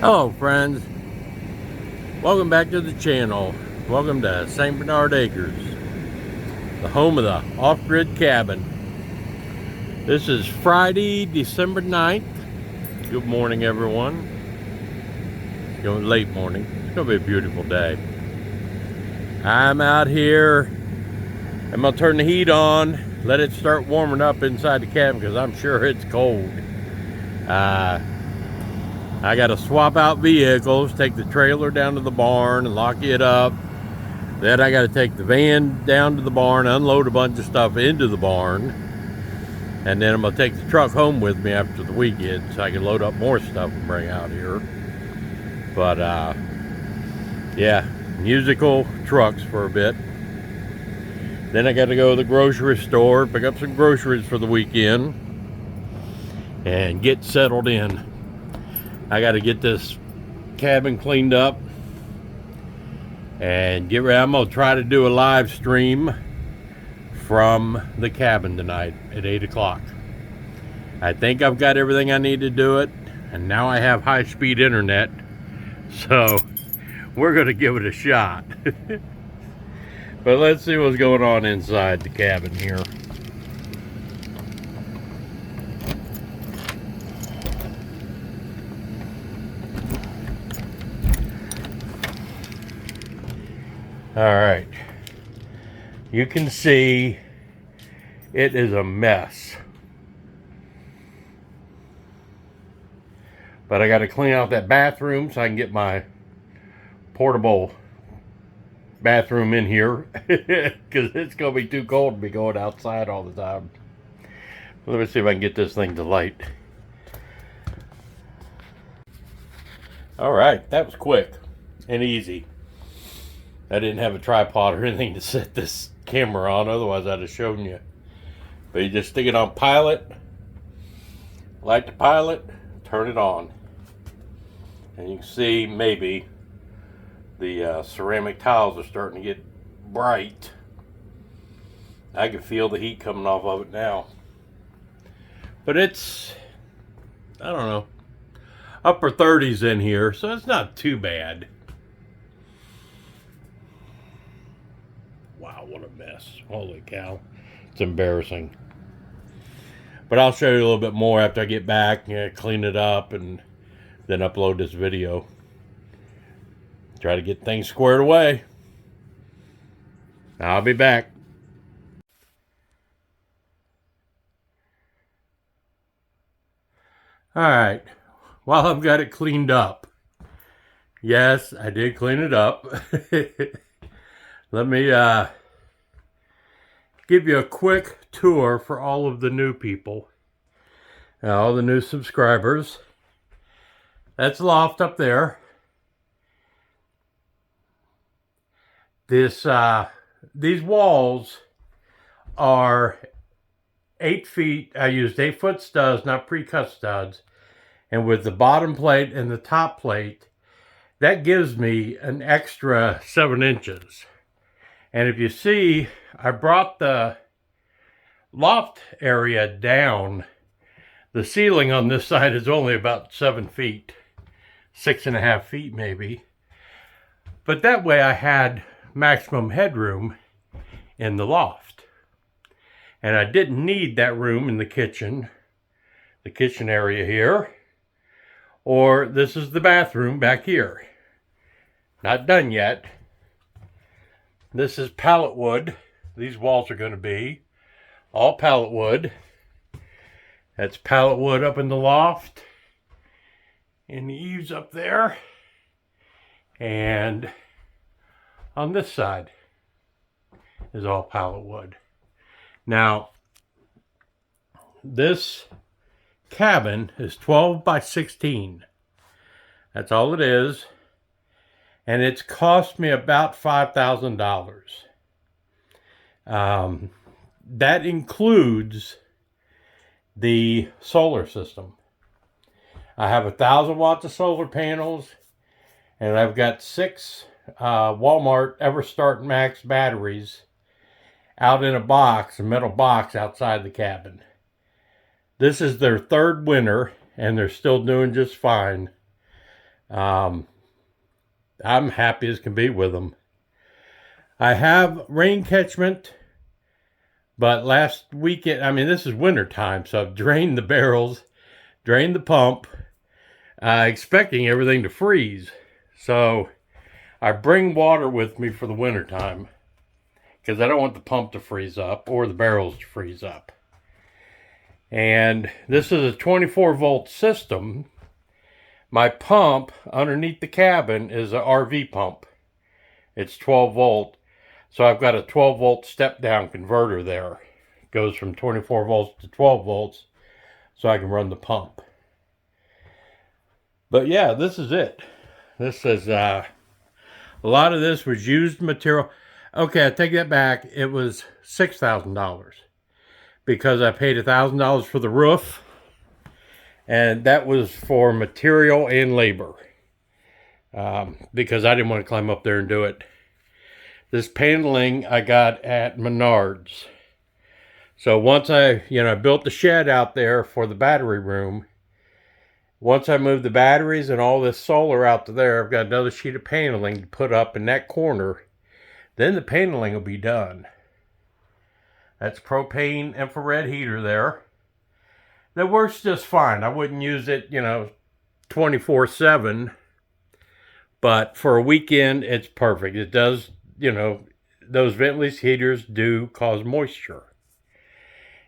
Hello friends, welcome back to the channel. Welcome to St. Bernard Acres, the home of the off-grid cabin. This is Friday, December 9th. Good morning everyone. It's going late morning. It's going to be a beautiful day. I'm out here. I'm going to turn the heat on, let it start warming up inside the cabin because I'm sure it's cold. I got to swap out vehicles, take the trailer down to the barn and lock it up. Then I got to take the van down to the barn, unload a bunch of stuff into the barn. And then I'm going to take the truck home with me after the weekend so I can load up more stuff and bring out here. But yeah, musical trucks for a bit. Then I got to go to the grocery store, pick up some groceries for the weekend and get settled in. I got to get this cabin cleaned up and get ready. I'm going to try to do a live stream from the cabin tonight at 8 o'clock. I think I've got everything I need to do it, and now I have high-speed internet, so we're going to give it a shot. But let's see what's going on inside the cabin here. All right, you can see it is a mess, but I got to clean out that bathroom so I can get my portable bathroom in here because it's gonna be too cold to be going outside all the time. Let me see if I can get this thing to light. All right, that was quick and easy. I didn't have a tripod or anything to set this camera on, otherwise I'd have shown you. But you just stick it on pilot, light the pilot, turn it on. And you can see maybe the ceramic tiles are starting to get bright. I can feel the heat coming off of it now. But it's, I don't know, upper 30s in here, so it's not too bad. Wow, what a mess. Holy cow. It's embarrassing. But I'll show you a little bit more after I get back, clean it up, and then upload this video. Try to get things squared away. I'll be back. Alright, while I've got it cleaned up. Yes, I did clean it up. Let me give you a quick tour for all of the new people. All the new subscribers. That's the loft up there. These walls are 8 feet. I used 8-foot studs, not pre-cut studs. And with the bottom plate and the top plate, that gives me an extra 7 inches. And if you see, I brought the loft area down. The ceiling on this side is only about 7 feet, 6.5 feet maybe. But that way I had maximum headroom in the loft. And I didn't need that room in the kitchen area here. Or this is the bathroom back here. Not done yet. This is pallet wood. These walls are going to be all pallet wood. That's pallet wood up in the loft. And the eaves up there. And on this side is all pallet wood. Now, this cabin is 12 by 16. That's all it is. And it's cost me about $5,000. That includes the solar system. I have 1,000 watts of solar panels, and I've got 6 Walmart EverStart Max batteries out in a box, a metal box outside the cabin. This is their 3rd winter, and they're still doing just fine. I'm happy as can be with them. I have rain catchment, but last weekend, I mean, this is winter time, so I've drained the barrels, drained the pump, expecting everything to freeze. So I bring water with me for the winter time because I don't want the pump to freeze up or the barrels to freeze up. And this is a 24 volt system. My pump underneath the cabin is an RV pump. It's 12 volt. So I've got a 12 volt step down converter there. It goes from 24 volts to 12 volts so I can run the pump. But yeah, this is it. This is a lot of this was used material. Okay, I take that back. It was $6,000 because I paid $1,000 for the roof, and that was for material and labor because I didn't want to climb up there and do it. This paneling I got at Menards. So once I built the shed out there for the battery room, once I moved the batteries and all this solar out to there, I've got another sheet of paneling to put up in that corner. Then the paneling will be done. That's propane infrared heater there. That works just fine. I wouldn't use it, 24/7. But for a weekend, it's perfect. It does, those ventless heaters do cause moisture.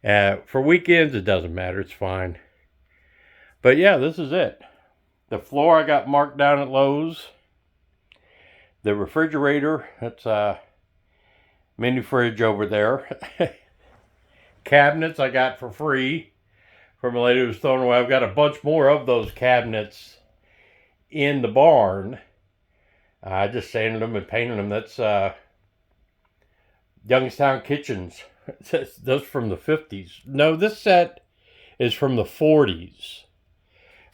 For weekends, it doesn't matter. It's fine. But yeah, this is it. The floor I got marked down at Lowe's. The refrigerator, that's a mini fridge over there. Cabinets I got for free from a lady who was throwing away. I've got a bunch more of those cabinets in the barn. I just sanded them and painted them. That's Youngstown Kitchens. Those from the 50s. No, this set is from the 40s.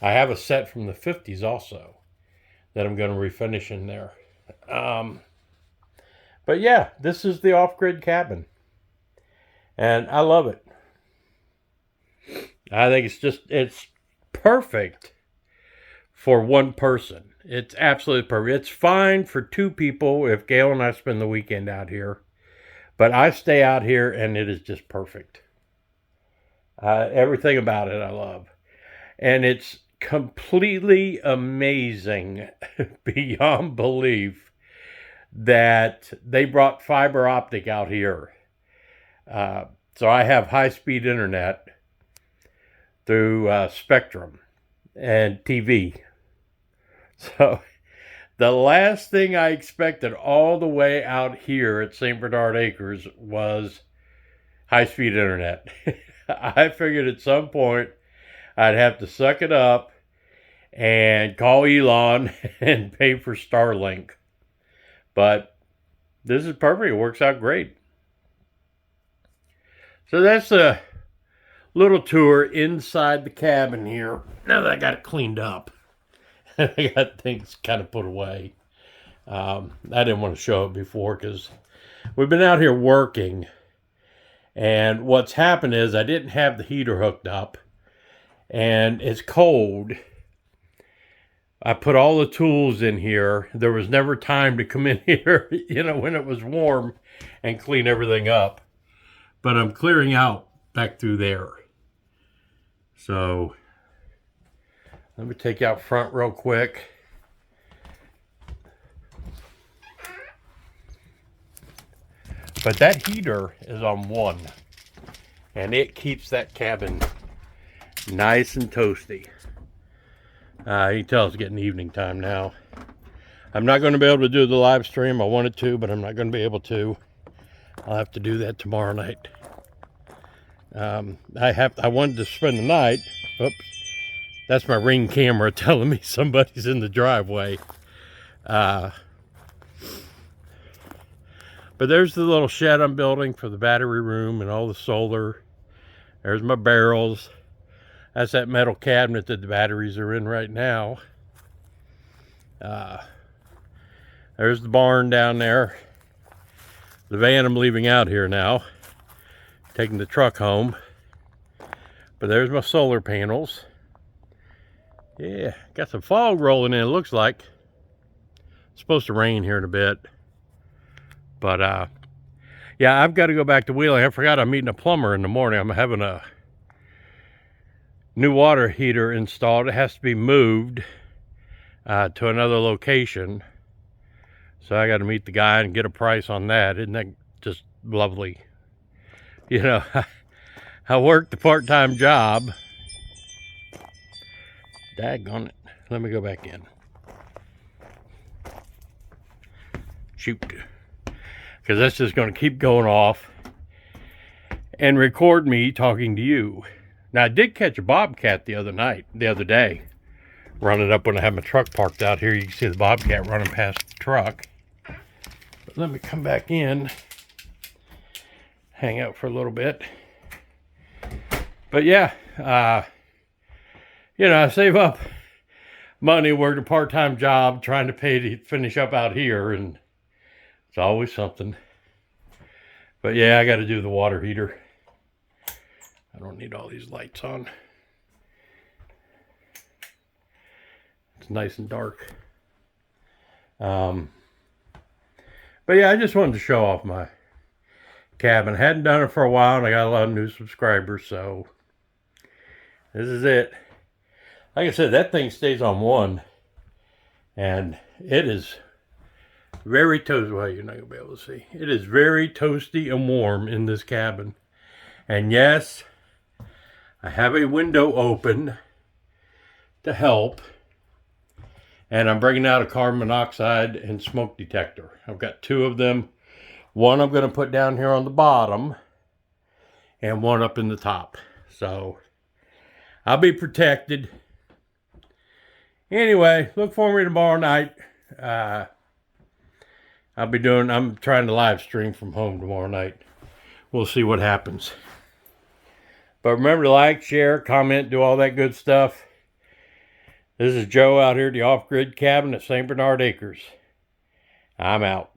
I have a set from the 50s also that I'm going to refinish in there. But yeah, this is the off-grid cabin. And I love it. I think it's perfect for one person. It's absolutely perfect. It's fine for two people if Gail and I spend the weekend out here. But I stay out here and it is just perfect. Everything about it I love. And it's completely amazing beyond belief that they brought fiber optic out here. So I have high-speed internet through Spectrum and TV. So the last thing I expected all the way out here at St. Bernard Acres was high-speed internet. I figured at some point I'd have to suck it up and call Elon and pay for Starlink. But this is perfect. It works out great. So that's a little tour inside the cabin here. Now that I got it cleaned up. I got things kind of put away. I didn't want to show it before because we've been out here working. And what's happened is I didn't have the heater hooked up. And it's cold. I put all the tools in here. There was never time to come in here, when it was warm and clean everything up. But I'm clearing out back through there. So let me take out front real quick. But that heater is on 1. And it keeps that cabin nice and toasty. You can tell it's getting evening time now. I'm not going to be able to do the live stream. I wanted to, but I'm not going to be able to. I'll have to do that tomorrow night. I wanted to spend the night. Oops. That's my Ring camera telling me somebody's in the driveway. But there's the little shed I'm building for the battery room and all the solar. There's my barrels. That's that metal cabinet that the batteries are in right now. There's the barn down there. The van I'm leaving out here now. Taking the truck home. But there's my solar panels. Yeah, got some fog rolling in, it looks like. It's supposed to rain here in a bit. But, yeah, I've got to go back to Wheeling. I forgot I'm meeting a plumber in the morning. I'm having a new water heater installed. It has to be moved to another location. So I got to meet the guy and get a price on that. Isn't that just lovely? You know, I worked the part-time job. Daggone it. Let me go back in. Shoot. Because that's just going to keep going off and record me talking to you. Now, I did catch a bobcat the other day, running up when I had my truck parked out here. You can see the bobcat running past the truck. But let me come back in, hang out for a little bit. But yeah, you know, I save up money, work a part-time job, trying to pay to finish up out here, and it's always something. But yeah, I got to do the water heater. I don't need all these lights on. It's nice and dark. But yeah, I just wanted to show off my cabin. Hadn't done it for a while, and I got a lot of new subscribers, so this is it. Like I said, that thing stays on one, and it is very toasty. Well, you're not going to be able to see. It is very toasty and warm in this cabin. And yes, I have a window open to help. And I'm bringing out a carbon monoxide and smoke detector. I've got two of them. One I'm going to put down here on the bottom, and one up in the top. So I'll be protected. Anyway, look for me tomorrow night. I'm trying to live stream from home tomorrow night. We'll see what happens. But remember to like, share, comment, do all that good stuff. This is Joe out here at the off-grid cabin at St. Bernard Acres. I'm out.